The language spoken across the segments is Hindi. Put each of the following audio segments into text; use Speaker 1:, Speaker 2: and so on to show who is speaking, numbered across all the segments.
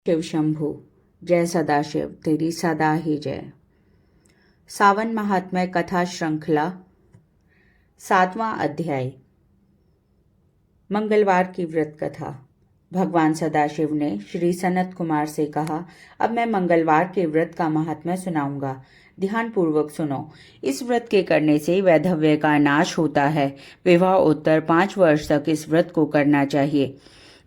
Speaker 1: शिव शंभु, जय सदाशिव, तेरी सदा ही जय। सावन महात्म्य कथा श्रृंखला 7वां अध्याय। मंगलवार की व्रत कथा। भगवान सदाशिव ने श्री सनत कुमार से कहा, अब मैं मंगलवार के व्रत का महात्म्य सुनाऊंगा। ध्यान पूर्वक सुनो। इस व्रत के करने से वैधव्य का नाश होता है। विवाह उत्तर 5 वर्ष तक इस व्रत को करना चाहिए।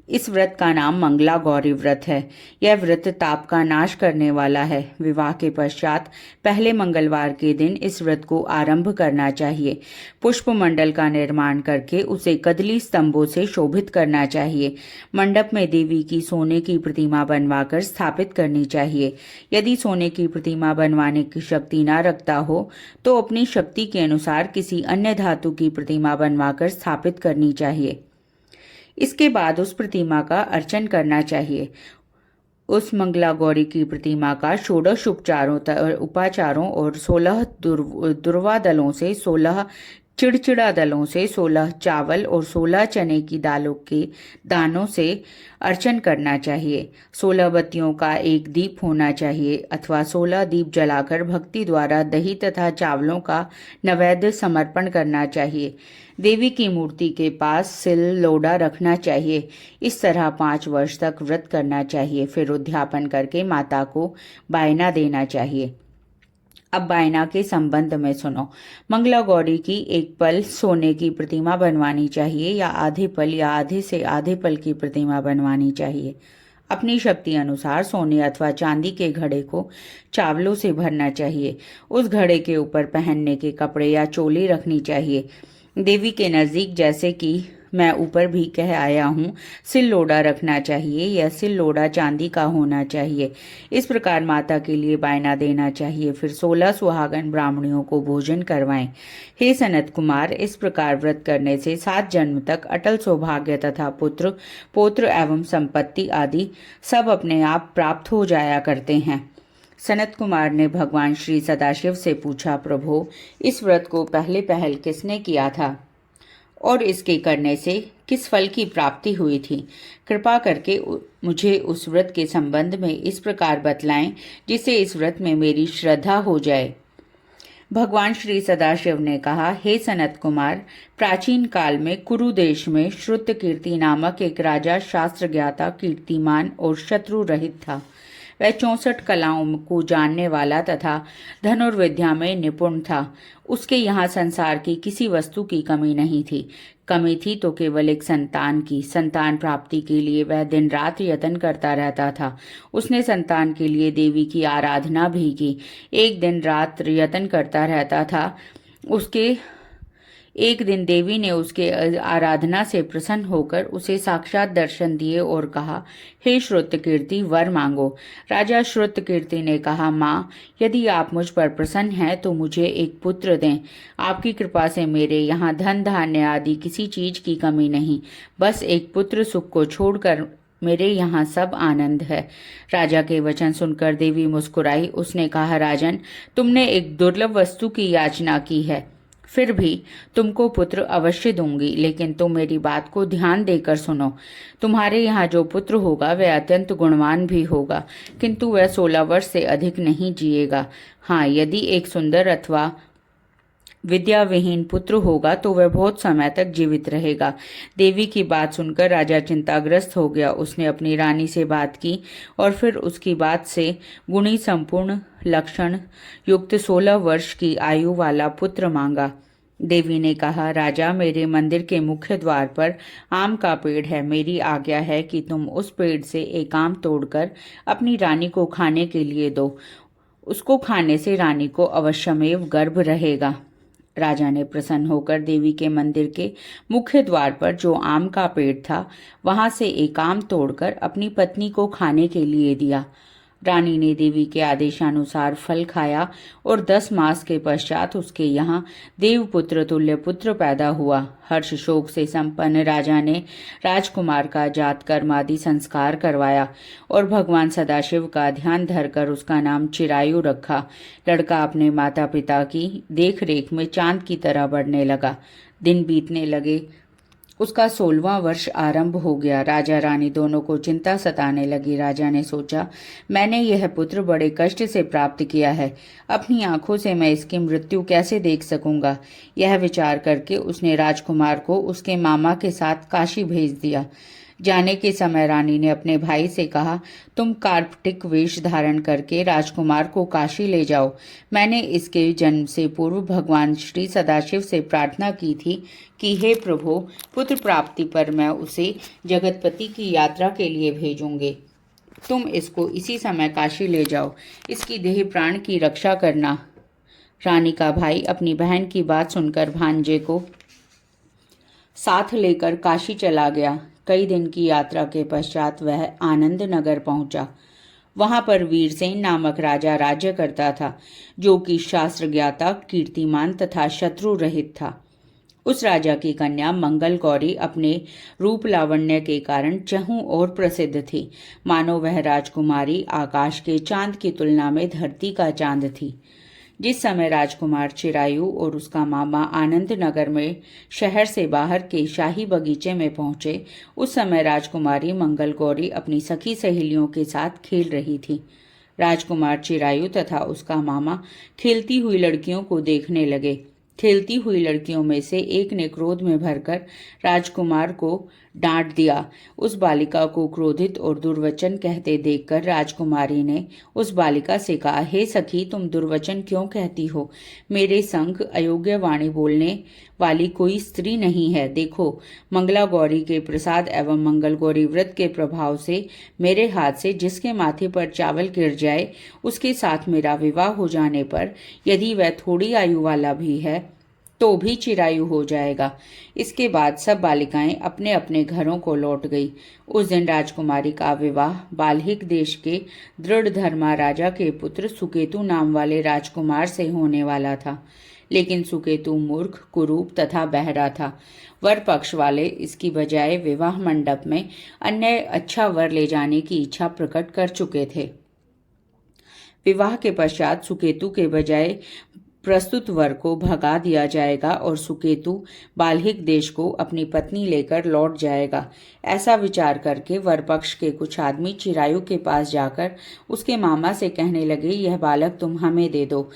Speaker 1: इस व्रत का नाम मंगला गौरी व्रत है। यह व्रत ताप का नाश करने वाला है। विवाह के पश्चात पहले मंगलवार के दिन इस व्रत को आरंभ करना चाहिए। पुष्प मंडल का निर्माण करके उसे कदली स्तंभों से शोभित करना चाहिए। मंडप में देवी की सोने की प्रतिमा बनवाकर स्थापित करनी चाहिए। यदि सोने की प्रतिमा बनवाने की शक्ति न रखता हो तो अपनी शक्ति के अनुसार किसी अन्य धातु की प्रतिमा बनवाकर स्थापित करनी चाहिए। इसके बाद उस प्रतिमा का अर्चन करना चाहिए। उस मंगला गौरी की प्रतिमा का 16 उपाचारों और 16 दुर्वा दलों से, 16 चिड़चिड़ा दलों से, 16 चावल और 16 चने की दालों के दानों से अर्चन करना चाहिए। 16 बत्तियों का एक दीप होना चाहिए अथवा 16 दीप जलाकर भक्ति द्वारा दही तथा चावलों का नैवेद्य समर्पण करना चाहिए। देवी की मूर्ति के पास सिल लोड़ा रखना चाहिए। इस तरह 5 वर्ष तक व्रत करना चाहिए। फिर उद्यापन करके माता को बायना देना चाहिए। अब बायना के संबंध में सुनो। मंगला गौरी की एक पल सोने की प्रतिमा बनवानी चाहिए या आधे पल या आधे से आधे पल की प्रतिमा बनवानी चाहिए। अपनी शक्ति अनुसार सोने अथवा चांदी के घड़े को चावलों से भरना चाहिए। उस घड़े के ऊपर पहनने के कपड़े या चोली रखनी चाहिए। देवी के नज़दीक, जैसे कि मैं ऊपर भी कह आया हूँ, सिल लोड़ा रखना चाहिए। यह सिल लोड़ा चांदी का होना चाहिए। इस प्रकार माता के लिए बायना देना चाहिए। फिर 16 सुहागन ब्राह्मणियों को भोजन करवाएं। हे सनत कुमार, इस प्रकार व्रत करने से 7 जन्म तक अटल सौभाग्य तथा पुत्र पौत्र एवं संपत्ति आदि सब अपने आप प्राप्त हो जाया करते हैं। सनत कुमार ने भगवान श्री सदाशिव से पूछा, प्रभु, इस व्रत को पहले पहल किसने किया था और इसके करने से किस फल की प्राप्ति हुई थी? कृपा करके मुझे उस व्रत के संबंध में इस प्रकार बतलाएं जिससे इस व्रत में मेरी श्रद्धा हो जाए। भगवान श्री सदाशिव ने कहा, हे सनत कुमार, प्राचीन काल में कुरु देश में श्रुत कीर्ति नामक एक राजा शास्त्र ज्ञाता, कीर्तिमान और शत्रु रहित था। वह 64 कलाओं को जानने वाला तथा धनुर्विद्या में निपुण था। उसके यहाँ संसार की किसी वस्तु की कमी नहीं थी। कमी थी तो केवल एक संतान की। संतान प्राप्ति के लिए वह दिन रात यत्न करता रहता था। उसने संतान के लिए देवी की आराधना भी की। एक दिन रात यत्न करता रहता था। एक दिन देवी ने उसके आराधना से प्रसन्न होकर उसे साक्षात दर्शन दिए और कहा, हे श्रुतकीर्ति, वर मांगो। राजा श्रुतकीर्ति ने कहा, माँ, यदि आप मुझ पर प्रसन्न हैं तो मुझे एक पुत्र दें। आपकी कृपा से मेरे यहाँ धन धान्य आदि किसी चीज की कमी नहीं। बस एक पुत्र सुख को छोड़कर मेरे यहाँ सब आनंद है। राजा के वचन सुनकर देवी मुस्कुराई। उसने कहा, राजन, तुमने एक दुर्लभ वस्तु की याचना की है, फिर भी तुमको पुत्र अवश्य दूंगी, लेकिन तुम मेरी बात को ध्यान देकर सुनो। तुम्हारे यहाँ जो पुत्र होगा वह अत्यंत गुणवान भी होगा, किंतु वह 16 वर्ष से अधिक नहीं जिएगा। हाँ, यदि एक सुंदर अथवा विद्याविहीन पुत्र होगा तो वह बहुत समय तक जीवित रहेगा। देवी की बात सुनकर राजा चिंताग्रस्त हो गया। उसने अपनी रानी से बात की और फिर उसकी बात से गुणी संपूर्ण लक्षण युक्त 16 वर्ष की आयु वाला पुत्र मांगा। देवी ने कहा, राजा, मेरे मंदिर के मुख्य द्वार पर आम का पेड़ है। मेरी आज्ञा है कि तुम उस पेड़ से एक आम तोड़कर अपनी रानी को खाने के लिए दो। उसको खाने से रानी को अवश्यमेव गर्भ रहेगा। राजा ने प्रसन्न होकर देवी के मंदिर के मुख्य द्वार पर जो आम का पेड़ था वहां से एक आम तोड़कर अपनी पत्नी को खाने के लिए दिया। रानी ने देवी के आदेशानुसार फल खाया और 10 मास के पश्चात उसके यहाँ देवपुत्र तुल्य पुत्र पैदा हुआ। हर्ष शोक से संपन्न राजा ने राजकुमार का जात कर्म आदि संस्कार करवाया और भगवान सदाशिव का ध्यान धरकर उसका नाम चिरायु रखा। लड़का अपने माता पिता की देख रेख में चांद की तरह बढ़ने लगा। दिन बीतने लगे। उसका 16वां वर्ष आरंभ हो गया। राजा रानी दोनों को चिंता सताने लगी। राजा ने सोचा, मैंने यह पुत्र बड़े कष्ट से प्राप्त किया है, अपनी आंखों से मैं इसकी मृत्यु कैसे देख सकूंगा। यह विचार करके उसने राजकुमार को उसके मामा के साथ काशी भेज दिया। जाने के समय रानी ने अपने भाई से कहा, तुम कार्पटिक वेश धारण करके राजकुमार को काशी ले जाओ। मैंने इसके जन्म से पूर्व भगवान श्री सदाशिव से प्रार्थना की थी कि हे प्रभु, पुत्र प्राप्ति पर मैं उसे जगतपति की यात्रा के लिए भेजूंगे। तुम इसको इसी समय काशी ले जाओ, इसकी देह प्राण की रक्षा करना। रानी का भाई अपनी बहन की बात सुनकर भांजे को साथ लेकर काशी चला गया। कई दिन की यात्रा के पश्चात वह आनंद नगर पहुंचा। वहां पर वीरसेन नामक राजा राज्य करता था, जो कि शास्त्र ज्ञाता, कीर्तिमान तथा शत्रु रहित था। उस राजा की कन्या मंगल गौरी अपने रूप लावण्य के कारण चहुं और प्रसिद्ध थी। मानो वह राजकुमारी आकाश के चांद की तुलना में धरती का चांद थी। जिस समय राजकुमार चिरायु और उसका मामा आनंद नगर में शहर से बाहर के शाही बगीचे में पहुंचे, उस समय राजकुमारी मंगल गौरी अपनी सखी सहेलियों के साथ खेल रही थी। राजकुमार चिरायु तथा उसका मामा खेलती हुई लड़कियों को देखने लगे। खेलती हुई लड़कियों में से एक ने क्रोध में भरकर राजकुमार को डांट दिया। उस बालिका को क्रोधित और दुर्वचन कहते देखकर राजकुमारी ने उस बालिका से कहा, हे सखी, तुम दुर्वचन क्यों कहती हो? मेरे संग अयोग्य वाणी बोलने वाली कोई स्त्री नहीं है। देखो, मंगला गौरी के प्रसाद एवं मंगल गौरी व्रत के प्रभाव से मेरे हाथ से जिसके माथे पर चावल गिर जाए, उसके साथ मेरा विवाह हो जाने पर यदि वह थोड़ी आयु वाला भी है तो भी चिरायु हो जाएगा। इसके बाद सब बालिकाएं अपने अपने घरों को लौट गई। उस दिन राजकुमारी का विवाह बाल्हिक देश के दृढ़ धर्मा राजा के पुत्र सुकेतु नाम वाले राजकुमार से होने वाला था। लेकिन सुकेतु मूर्ख, कुरूप तथा बहरा था। वर पक्ष वाले इसकी बजाय विवाह मंडप में अन्य अच्छा वर ले जाने की इच्छा प्रकट कर चुके थे। विवाह के पश्चात सुकेतु के बजाय प्रस्तुत वर को भगा दिया जाएगा और सुकेतु बाल्हिक देश को अपनी पत्नी लेकर लौट जाएगा। ऐसा विचार करके वर पक्ष के कुछ आदमी चिरायु के पास जाकर उसके मामा से कहने लगे, यह बालक तुम हमें दे दो,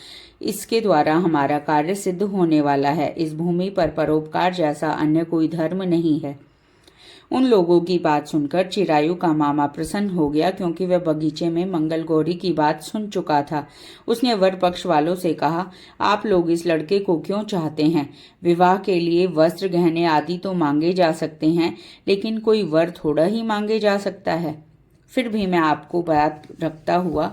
Speaker 1: इसके द्वारा हमारा कार्य सिद्ध होने वाला है। इस भूमि पर परोपकार जैसा अन्य कोई धर्म नहीं है। उन लोगों की बात सुनकर चिरायु का मामा प्रसन्न हो गया, क्योंकि वह बगीचे में मंगल गौरी की बात सुन चुका था। उसने वर पक्ष वालों से कहा, आप लोग इस लड़के को क्यों चाहते हैं? विवाह के लिए वस्त्र, गहने आदि तो मांगे जा सकते हैं, लेकिन कोई वर थोड़ा ही मांगे जा सकता है। फिर भी मैं आपको बात रखता हुआ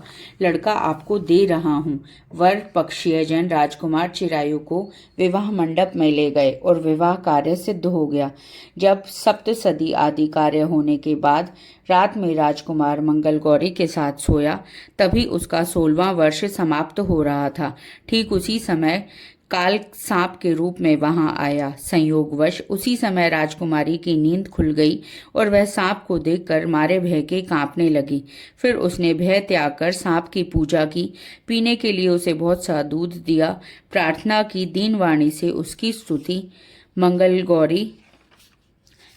Speaker 1: लड़का आपको दे रहा हूँ। वर पक्षीय जन राजकुमार चिरायु को विवाह मंडप में ले गए और विवाह कार्य सिद्ध हो गया। जब सप्तसदी आदि कार्य होने के बाद रात में राजकुमार मंगल गौरी के साथ सोया, तभी उसका 16वां वर्ष समाप्त हो रहा था। ठीक उसी समय काल सांप के रूप में वहां आया। संयोगवश उसी समय राजकुमारी की नींद खुल गई और वह सांप को देखकर मारे भय के कांपने लगी। फिर उसने भय त्याग कर सांप की पूजा की, पीने के लिए उसे बहुत सा दूध दिया, प्रार्थना की। दीन वाणी से उसकी स्तुति मंगल गौरी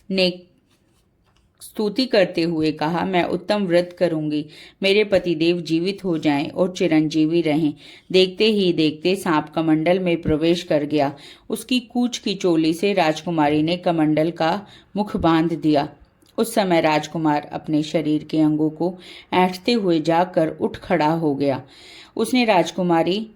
Speaker 1: ने स्तुति करते हुए कहा, मैं उत्तम व्रत करूंगी, मेरे पतिदेव जीवित हो जाएं और चिरंजीवी रहें। देखते ही देखते सांप कमंडल में प्रवेश कर गया। उसकी कूच की चोली से राजकुमारी ने कमंडल का मुख बांध दिया। उस समय राजकुमार अपने शरीर के अंगों को ऐंठते हुए जागकर उठ खड़ा हो गया। उसने राजकुमारी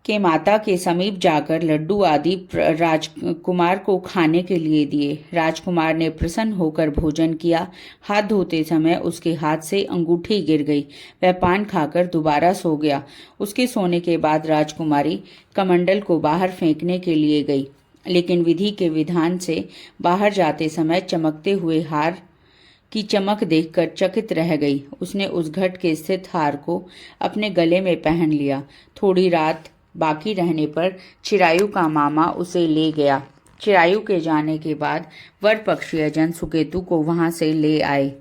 Speaker 1: के माता के समीप जाकर लड्डू आदि राजकुमार को खाने के लिए दिए। राजकुमार ने प्रसन्न होकर भोजन किया। हाथ धोते समय उसके हाथ से अंगूठी गिर गई। वह पान खाकर दोबारा सो गया। उसके सोने के बाद राजकुमारी कमंडल को बाहर फेंकने के लिए गई, लेकिन विधि के विधान से बाहर जाते समय चमकते हुए हार की चमक देखकर चकित रह गई। उसने उस घट के स्थित हार को अपने गले में पहन लिया। थोड़ी रात बाकी रहने पर चिरायु का मामा उसे ले गया। चिरायु के जाने के बाद वर पक्षीय जन सुकेतु को वहां से ले आए।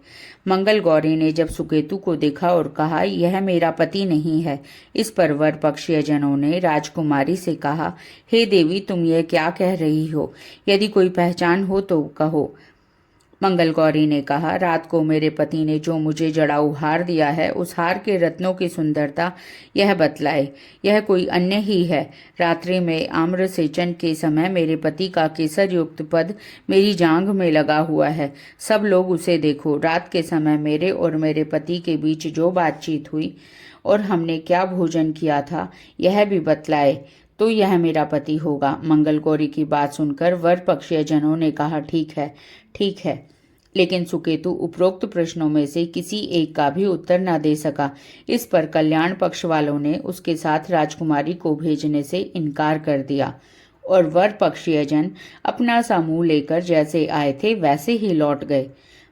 Speaker 1: मंगल गौरी ने जब सुकेतु को देखा और कहा, यह मेरा पति नहीं है। इस पर वर पक्षीय जनों ने राजकुमारी से कहा, हे देवी, तुम यह क्या कह रही हो? यदि कोई पहचान हो तो कहो। मंगल गौरी ने कहा, रात को मेरे पति ने जो मुझे जड़ाऊ हार दिया है, उस हार के रत्नों की सुंदरता यह बतलाए। यह कोई अन्य ही है। रात्रि में आम्र सेचन के समय मेरे पति का केसर युक्त पद मेरी जांघ में लगा हुआ है। सब लोग उसे देखो। रात के समय मेरे और मेरे पति के बीच जो बातचीत हुई और हमने क्या भोजन किया था, यह भी बतलाए, तो यह मेरा पति होगा। मंगल गौरी की बात सुनकर वर पक्षीय जनों ने कहा, ठीक है, ठीक है। लेकिन सुकेतु उपरोक्त प्रश्नों में से किसी एक का भी उत्तर न दे सका। इस पर कल्याण पक्ष वालों ने उसके साथ राजकुमारी को भेजने से इनकार कर दिया और वर पक्षीय जन अपना समूह लेकर जैसे आए थे वैसे ही लौट गए।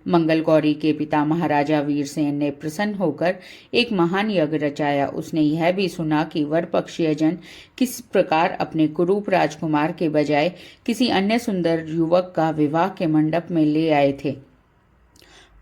Speaker 1: मंगल गौरी के पिता महाराजा वीरसेन ने प्रसन्न होकर एक महान यज्ञ रचाया। उसने यह भी सुना कि वर पक्षीय जन किस प्रकार अपने कुरूप राजकुमार के बजाय किसी अन्य सुंदर युवक का विवाह के मंडप में ले आए थे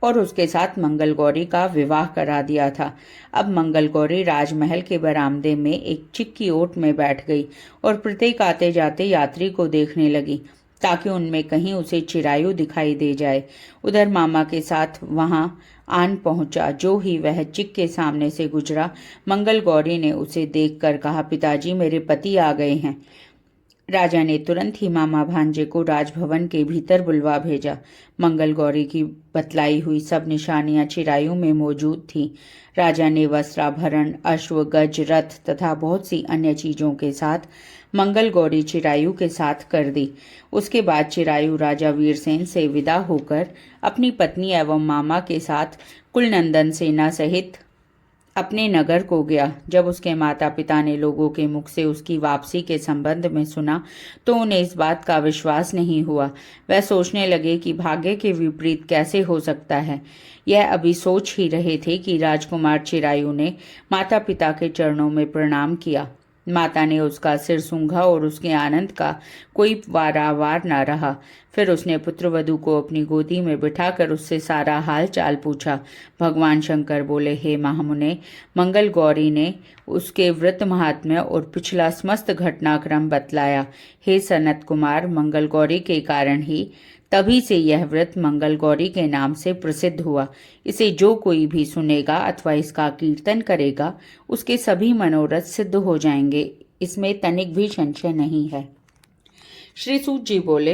Speaker 1: और उसके साथ मंगल गौरी का विवाह करा दिया था। अब मंगल गौरी राजमहल के बरामदे में एक चिक्की ओट में बैठ गई और प्रत्येक आते जाते यात्री को देखने लगी ताकि उनमें कहीं उसे चिरायु दिखाई दे जाए। उधर मामा के साथ वहां आन पहुंचा। जो ही वह चिक के सामने से गुजरा, मंगल गौरी ने उसे देखकर कहा, पिताजी, मेरे पति आ गए हैं। राजा ने तुरंत ही मामा भांजे को राजभवन के भीतर बुलवा भेजा। मंगल गौरी की बतलाई हुई सब निशानियां चिरायु में मौजूद थीं। राजा ने वस्त्राभरण, अश्व, गज, रथ तथा बहुत सी अन्य चीजों के साथ मंगल गौरी चिरायु के साथ कर दी। उसके बाद चिरायु राजा वीरसेन से विदा होकर अपनी पत्नी एवं मामा के साथ कुलनंदन सेना सहित अपने नगर को गया। जब उसके माता पिता ने लोगों के मुख से उसकी वापसी के संबंध में सुना तो उन्हें इस बात का विश्वास नहीं हुआ। वह सोचने लगे कि भाग्य के विपरीत कैसे हो सकता है। यह अभी सोच ही रहे थे कि राजकुमार चिरायु ने माता पिता के चरणों में प्रणाम किया। माता ने उसका सिर सूंघा और उसके आनंद का कोई पारावार न रहा। फिर उसने पुत्रवधू को अपनी गोदी में बिठाकर उससे सारा हाल चाल पूछा। भगवान शंकर बोले, हे महामुने, मंगल गौरी ने उसके व्रत महात्म्य और पिछला समस्त घटनाक्रम बतलाया। हे सनत कुमार, मंगल गौरी के कारण ही तभी से यह व्रत मंगल गौरी के नाम से प्रसिद्ध हुआ। इसे जो कोई भी सुनेगा अथवा इसका कीर्तन करेगा, उसके सभी मनोरथ सिद्ध हो जाएंगे। इसमें तनिक भी संशय नहीं है। श्री सूत जी बोले,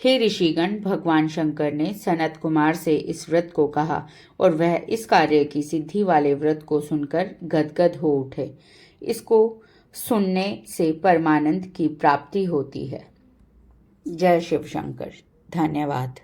Speaker 1: हे ऋषिगण, भगवान शंकर ने सनत कुमार से इस व्रत को कहा और वह इस कार्य की सिद्धि वाले व्रत को सुनकर गदगद हो उठे। इसको सुनने से परमानंद की प्राप्ति होती है। जय शिव शंकर। धन्यवाद।